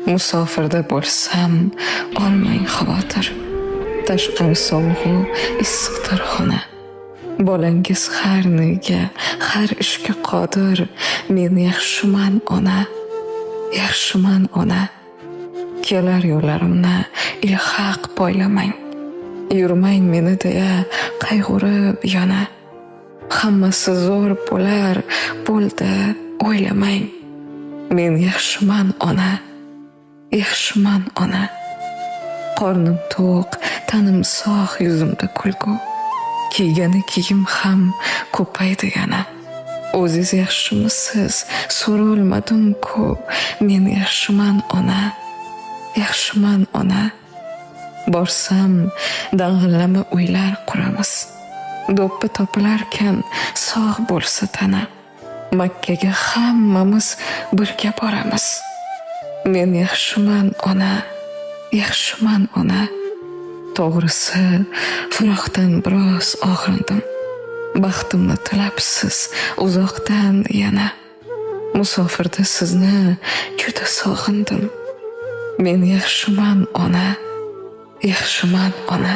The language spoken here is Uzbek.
Musofirda bo'lsam olmang xavotir. Tashqi sovug'u issiqdir xona. Bolangiz har nega, har ishga qodir. Men yaxshiman ona, yaxshiman ona. Kelar yo'llarimni ilhaq poylamang. Yurmang meni deya qayg'urib yana. Hammasi zo'r bo'lar, bo'ldi o'ylamang. Men yaxshiman ona, yaxshiman ona. Qornim to'q, tanim sog', yuzimda kulgu. Kiygani kiyim ham ko'paydi yana. O'ziz yaxshimisiz? So'rolmadim-ku. Men yaxshiman ona, yaxshiman ona. Borsam dang'illama uylar quramiz. Do'ppi topilarkan sog' bo'lsa tana. Makkaga hammamiz birga boramiz. Men yaxshiman ona, yaxshiman ona. To'g'risi, firoqdan biroz og'rindim. Baxtimni tilabsiz uzoqdan yana. Musofirda sizni juda sog'indim. Men yaxshiman ona, yaxshiman ona.